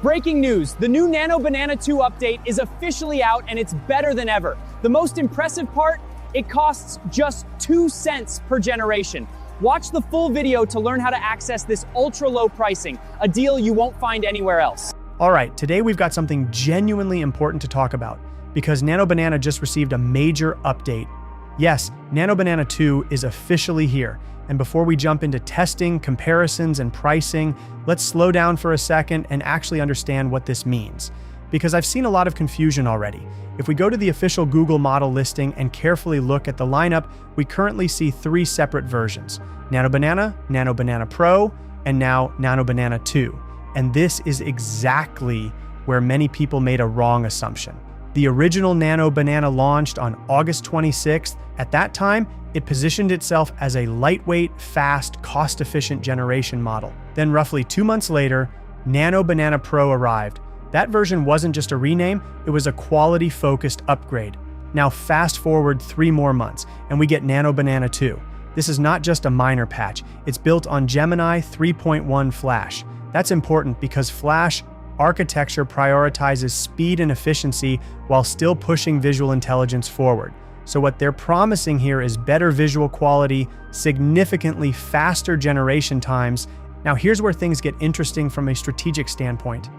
Breaking news, the new Nano Banana 2 update is officially out and it's better than ever. The most impressive part, it costs just 2 cents per generation. Watch the full video to learn how to access this ultra-low pricing, a deal you won't find anywhere else. All right, today we've got something genuinely important to talk about because Nano Banana just received a major update. Yes, Nano Banana 2 is officially here. And before we jump into testing, comparisons, and pricing, let's slow down for a second and actually understand what this means. Because I've seen a lot of confusion already. If we go to the official Google model listing and carefully look at the lineup, we currently see 3 separate versions: Nano Banana Pro, and now Nano Banana 2. And this is exactly where many people made a wrong assumption. The original Nano Banana launched on August 26th. At that time, it positioned itself as a lightweight, fast, cost-efficient generation model. Then roughly 2 months later, Nano Banana Pro arrived. That version wasn't just a rename, it was a quality-focused upgrade. Now fast forward 3 more months, and we get Nano Banana 2. This is not just a minor patch, it's built on Gemini 3.1 Flash. That's important because Flash architecture prioritizes speed and efficiency while still pushing visual intelligence forward. So what they're promising here is better visual quality, significantly faster generation times. Now here's where things get interesting from a strategic standpoint.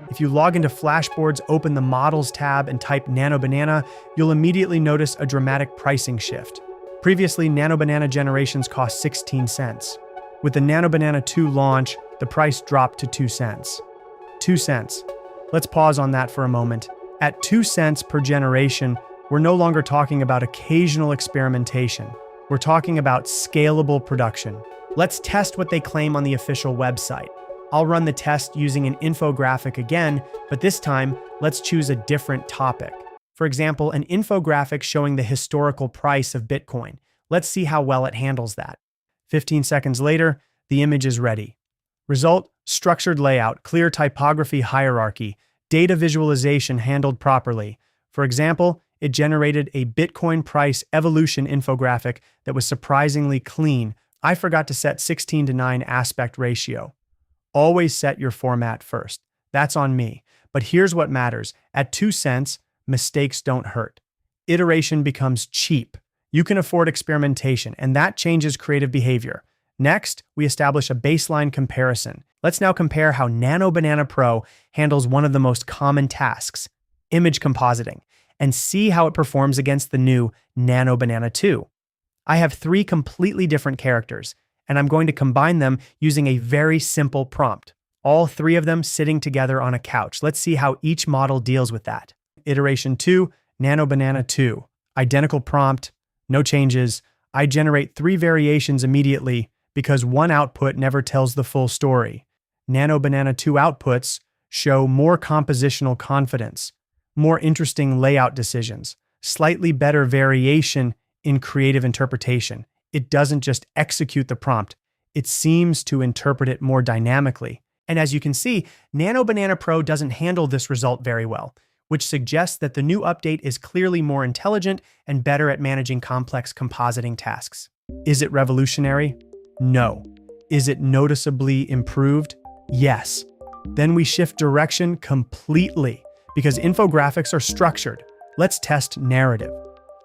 If you log into Flashboards, open the Models tab, and type Nano Banana, you'll immediately notice a dramatic pricing shift. Previously, Nano Banana generations cost 16 cents. With the Nano Banana 2 launch, the price dropped to 2 cents. 2 cents. Let's pause on that for a moment. At 2 cents per generation, we're no longer talking about occasional experimentation. We're talking about scalable production. Let's test what they claim on the official website. I'll run the test using an infographic again, but this time, let's choose a different topic. For example, an infographic showing the historical price of Bitcoin. Let's see how well it handles that. 15 seconds later, the image is ready. Result: structured layout, clear typography hierarchy, data visualization handled properly. For example, it generated a Bitcoin price evolution infographic that was surprisingly clean. I forgot to set 16:9 aspect ratio. Always set your format first. That's on me. But here's what matters. At 2 cents, mistakes don't hurt. Iteration becomes cheap. You can afford experimentation, and that changes creative behavior. Next, we establish a baseline comparison. Let's now compare how Nano Banana Pro handles one of the most common tasks, image compositing, and see how it performs against the new Nano Banana 2. I have 3 completely different characters, and I'm going to combine them using a very simple prompt. All 3 of them sitting together on a couch. Let's see how each model deals with that. Iteration 2, Nano Banana 2. Identical prompt, no changes. I generate 3 variations immediately because one output never tells the full story. Nano Banana 2 outputs show more compositional confidence, more interesting layout decisions, slightly better variation in creative interpretation. It doesn't just execute the prompt, it seems to interpret it more dynamically. And as you can see, Nano Banana Pro doesn't handle this result very well, which suggests that the new update is clearly more intelligent and better at managing complex compositing tasks. Is it revolutionary? No. Is it noticeably improved? Yes. Then we shift direction completely because infographics are structured. Let's test narrative.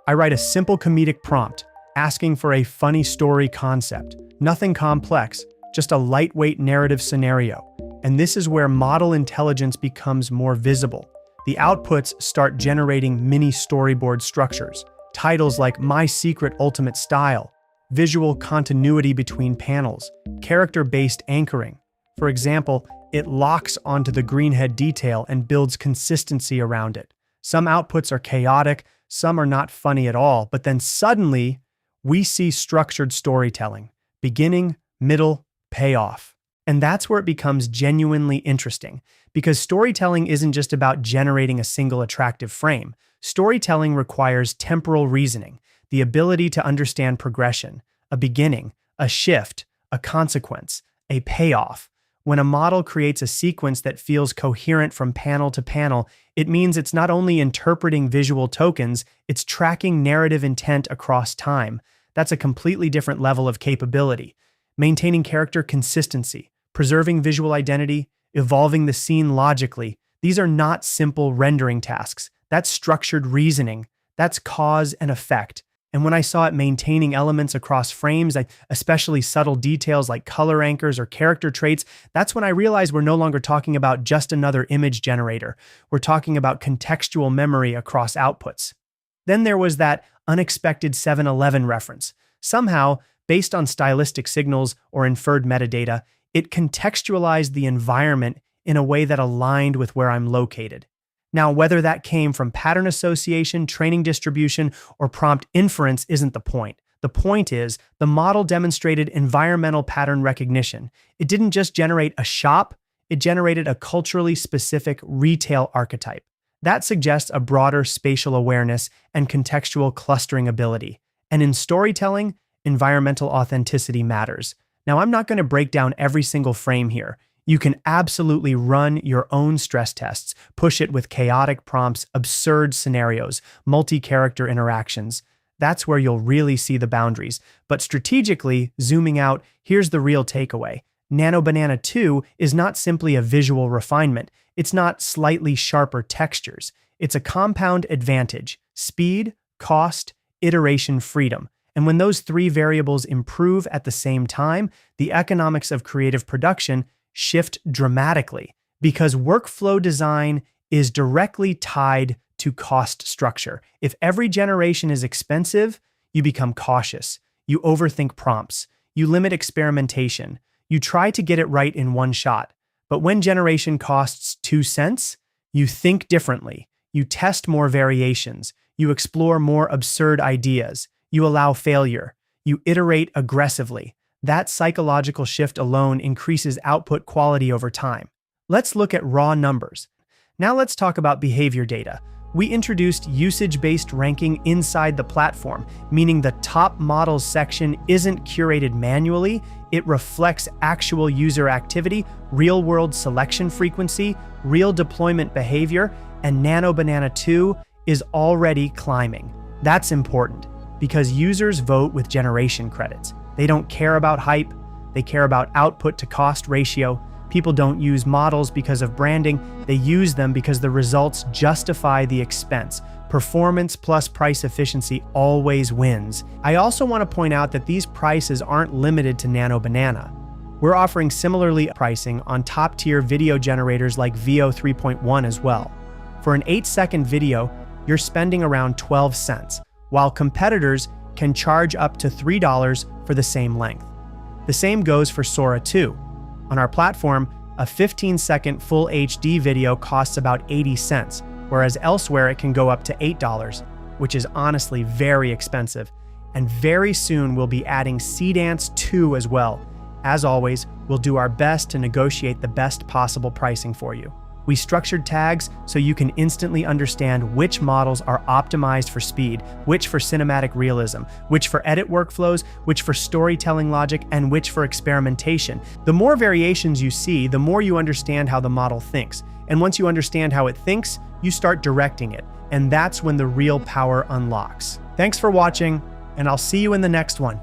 I write a simple comedic prompt asking for a funny story concept. Nothing complex, just a lightweight narrative scenario. And this is where model intelligence becomes more visible. The outputs start generating mini storyboard structures. Titles like My Secret Ultimate Style, visual continuity between panels, character-based anchoring. For example, it locks onto the greenhead detail and builds consistency around it. Some outputs are chaotic, some are not funny at all, but then suddenly, we see structured storytelling, beginning, middle, payoff. And that's where it becomes genuinely interesting, because storytelling isn't just about generating a single attractive frame. Storytelling requires temporal reasoning, the ability to understand progression, a beginning, a shift, a consequence, a payoff. When a model creates a sequence that feels coherent from panel to panel, it means it's not only interpreting visual tokens, it's tracking narrative intent across time. That's a completely different level of capability. Maintaining character consistency, preserving visual identity, evolving the scene logically. These are not simple rendering tasks. That's structured reasoning. That's cause and effect. And when I saw it maintaining elements across frames, especially subtle details like color anchors or character traits, that's when I realized we're no longer talking about just another image generator. We're talking about contextual memory across outputs. Then there was that unexpected 7-Eleven reference. Somehow, based on stylistic signals or inferred metadata, it contextualized the environment in a way that aligned with where I'm located. Now, whether that came from pattern association, training distribution, or prompt inference isn't the point. The point is, the model demonstrated environmental pattern recognition. It didn't just generate a shop, it generated a culturally specific retail archetype. That suggests a broader spatial awareness and contextual clustering ability. And in storytelling, environmental authenticity matters. Now, I'm not going to break down every single frame here. You can absolutely run your own stress tests, push it with chaotic prompts, absurd scenarios, multi-character interactions. That's where you'll really see the boundaries. But strategically, zooming out, here's the real takeaway. Nano Banana 2 is not simply a visual refinement. It's not slightly sharper textures. It's a compound advantage: speed, cost, iteration freedom. And when those three variables improve at the same time, the economics of creative production shift dramatically, because workflow design is directly tied to cost structure. If every generation is expensive, you become cautious. You overthink prompts. You limit experimentation. You try to get it right in one shot. But when generation costs 2 cents, you think differently. You test more variations. You explore more absurd ideas. You allow failure. You iterate aggressively. That psychological shift alone increases output quality over time. Let's look at raw numbers. Now let's talk about behavior data. We introduced usage-based ranking inside the platform, meaning the top models section isn't curated manually. It reflects actual user activity, real-world selection frequency, real deployment behavior, and Nano Banana 2 is already climbing. That's important because users vote with generation credits. They don't care about hype, they care about output to cost ratio. People don't use models because of branding, they use them because the results justify the expense. Performance plus price efficiency always wins. I also want to point out that these prices aren't limited to Nano Banana. We're offering similarly pricing on top-tier video generators like Veo 3.1 as well. For an 8-second video, you're spending around 12 cents, while competitors can charge up to $3 for the same length. The same goes for Sora 2. On our platform, a 15-second full HD video costs about 80 cents, whereas elsewhere it can go up to $8, which is honestly very expensive. And very soon we'll be adding Seedance 2 as well. As always, we'll do our best to negotiate the best possible pricing for you. We structured tags so you can instantly understand which models are optimized for speed, which for cinematic realism, which for edit workflows, which for storytelling logic, and which for experimentation. The more variations you see, the more you understand how the model thinks. And once you understand how it thinks, you start directing it. And that's when the real power unlocks. Thanks for watching, and I'll see you in the next one.